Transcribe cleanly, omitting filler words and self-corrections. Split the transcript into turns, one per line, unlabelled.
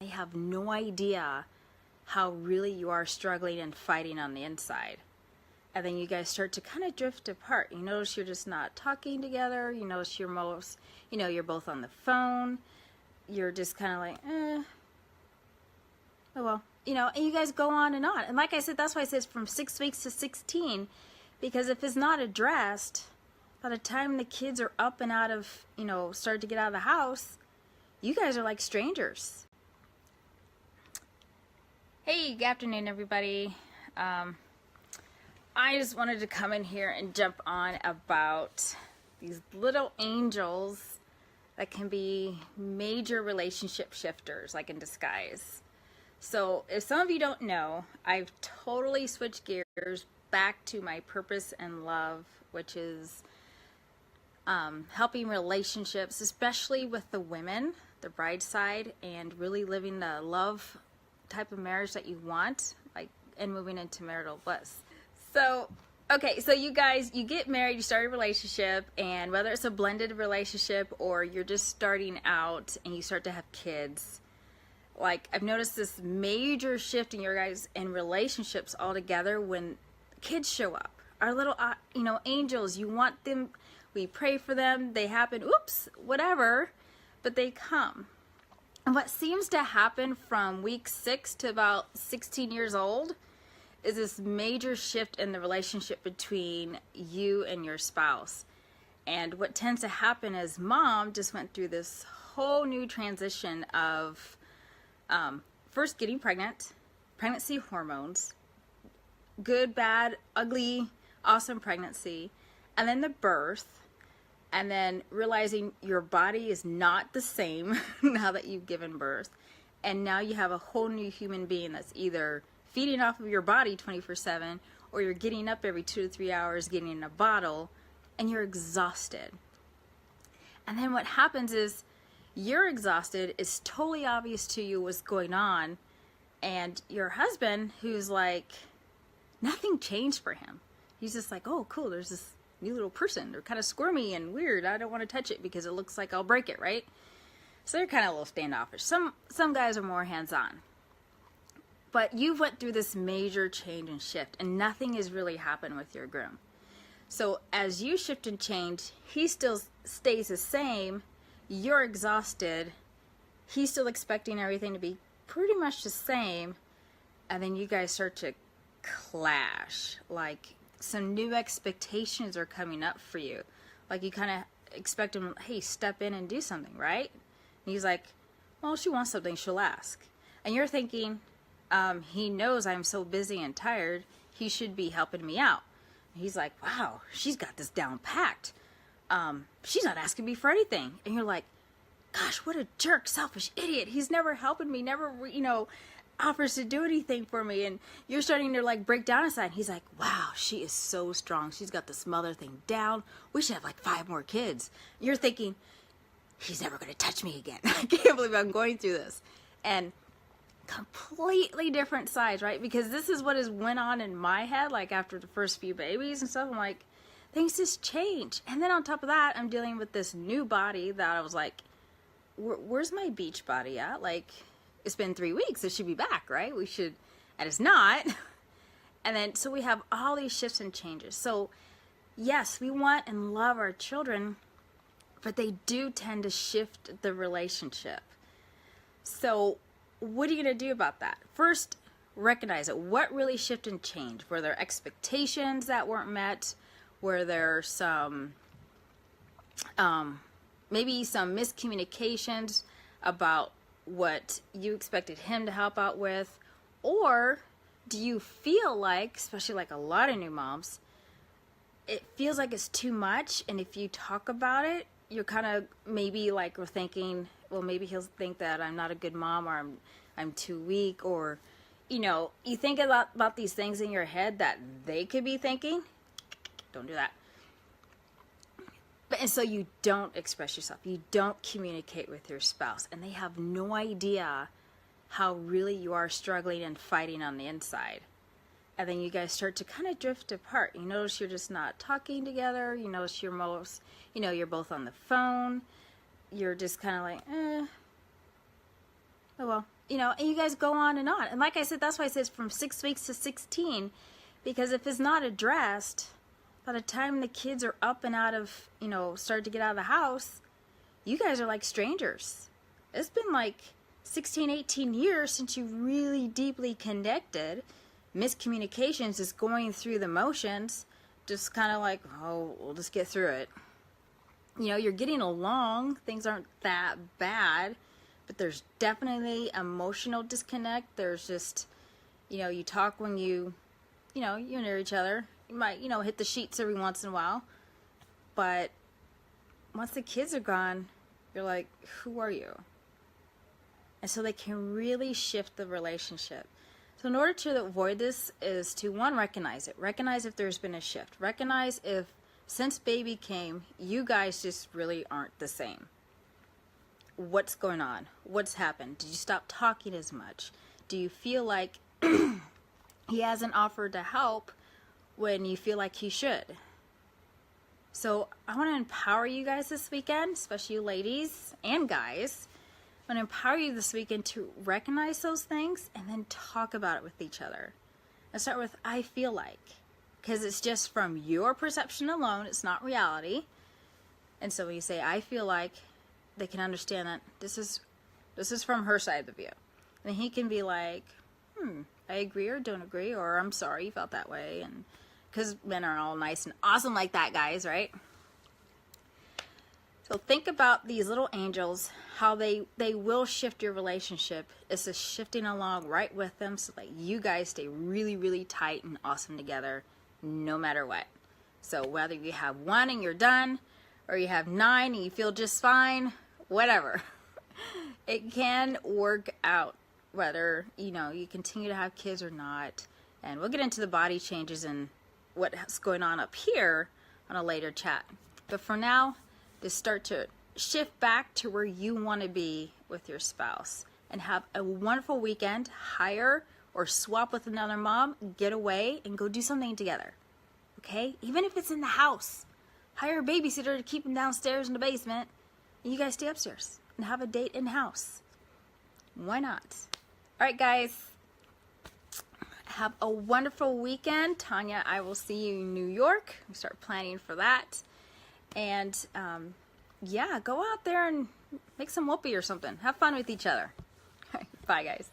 They have no idea how really you are struggling and fighting on the inside. And then you guys start to kind of drift apart. You notice you're just not talking together. You notice you're you're both on the phone. You're just kind of like, oh well. And you guys go on. And like I said, that's why I said it's from 6 weeks to 16. Because if it's not addressed, by the time the kids are up and out of, start to get out of the house, you guys are like strangers. Hey, good afternoon, everybody. I just wanted to come in here and jump on about these little angels that can be major relationship shifters, like in disguise. So if some of you don't know, I've totally switched gears back to my purpose and love, which is helping relationships, especially with the women, the bride side, and really living the love type of marriage that you want, and moving into marital bliss. So, okay, so you guys, you get married, you start a relationship, and whether it's a blended relationship or you're just starting out and you start to have kids, I've noticed this major shift in your guys in relationships altogether when kids show up. Our little, angels, you want them, we pray for them, they happen, oops, whatever, but they come. And what seems to happen from week 6 to about 16 years old is this major shift in the relationship between you and your spouse. And what tends to happen is mom just went through this whole new transition of first getting pregnant, pregnancy hormones, good, bad, ugly, awesome pregnancy, and then the birth, and then realizing your body is not the same now that you've given birth. And now you have a whole new human being that's either feeding off of your body 24/7, or you're getting up every 2 to 3 hours, getting in a bottle, and you're exhausted. And then what happens is you're exhausted. It's totally obvious to you what's going on. And your husband, who's like, nothing changed for him. He's just like, oh, cool, there's this new little person. They're kind of squirmy and weird. I don't want to touch it because it looks like I'll break it, right? So they're kind of a little standoffish. Some guys are more hands-on. But you've went through this major change and shift, and nothing has really happened with your groom. So as you shift and change, he still stays the same. You're exhausted. He's still expecting everything to be pretty much the same. And then you guys start to clash. Like some new expectations are coming up for you. Like you kind of expect him, hey, step in and do something, right? And he's like, well, she wants something, she'll ask. And you're thinking, he knows I'm so busy and tired, he should be helping me out. And he's like, wow, she's got this down packed. She's not asking me for anything. And you're like, gosh, what a jerk, selfish idiot. He's never helping me, never, offers to do anything for me. And you're starting to break down inside. And he's like, wow, she is so strong. She's got this mother thing down. We should have 5 more kids. And you're thinking, he's never going to touch me again. I can't believe I'm going through this. And completely different sides, right? Because this is what has went on in my head, after the first few babies and stuff. I'm like, things just change. And then on top of that, I'm dealing with this new body that I was like, where's my beach body at? It's been 3 weeks. It should be back, right? We should, and it's not. And then, so we have all these shifts and changes. So yes, we want and love our children, but they do tend to shift the relationship. So what are you going to do about that? First, recognize it. What really shifted and changed? Were there expectations that weren't met? Were there some, maybe some miscommunications about what you expected him to help out with? Or do you feel like, especially a lot of new moms, it feels like it's too much, and if you talk about it, you're kind of maybe we're thinking, well, maybe he'll think that I'm not a good mom, or I'm too weak, or you think a lot about these things in your head that they could be thinking. Don't do that. And so you don't express yourself. You don't communicate with your spouse, and they have no idea how really you are struggling and fighting on the inside. And then you guys start to kind of drift apart. You notice you're just not talking together. You notice you're you're both on the phone. You're just kind of like, oh well, you know, and you guys go on. And like I said, that's why I said it's from 6 weeks to 16, because if it's not addressed, by the time the kids are up and out of, you know, start to get out of the house, you guys are like strangers. It's been like 16, 18 years since you really deeply connected. Miscommunications is going through the motions, just kind of like, oh, we'll just get through it. You know, you're getting along, things aren't that bad, but there's definitely emotional disconnect. There's just, you know, you talk when you're near each other. You might, you know, hit the sheets every once in a while, but once the kids are gone, you're like, who are you? And so they can really shift the relationship. So in order to avoid this is to, one, recognize it. Recognize if there's been a shift. Recognize if, since baby came, you guys just really aren't the same. What's going on? What's happened? Did you stop talking as much? Do you feel like he hasn't offered to help when you feel like he should? So I want to empower you guys this weekend, especially you ladies and guys. I want to empower you this weekend to recognize those things and then talk about it with each other. And start with, I feel like. Because it's just from your perception alone. It's not reality. And so when you say, I feel like, they can understand that this is from her side of the view. And he can be like, I agree or don't agree, or I'm sorry you felt that way. And because men are all nice and awesome like that, guys, right? So think about these little angels, how they will shift your relationship. It's just shifting along right with them so that you guys stay really, really tight and awesome together no matter what. So whether you have 1 and you're done, or you have 9 and you feel just fine, whatever. It can work out whether, you know, you continue to have kids or not. And we'll get into the body changes and what's going on up here on a later chat. But for now, just start to shift back to where you want to be with your spouse and have a wonderful weekend. Hire or swap with another mom, get away and go do something together. Okay? Even if it's in the house. Hire a babysitter to keep them downstairs in the basement and you guys stay upstairs and have a date in house. Why not? All right, guys. Have a wonderful weekend. Tanya, I will see you in New York. We start planning for that. And, yeah, go out there and make some whoopee or something. Have fun with each other. All right, bye, guys.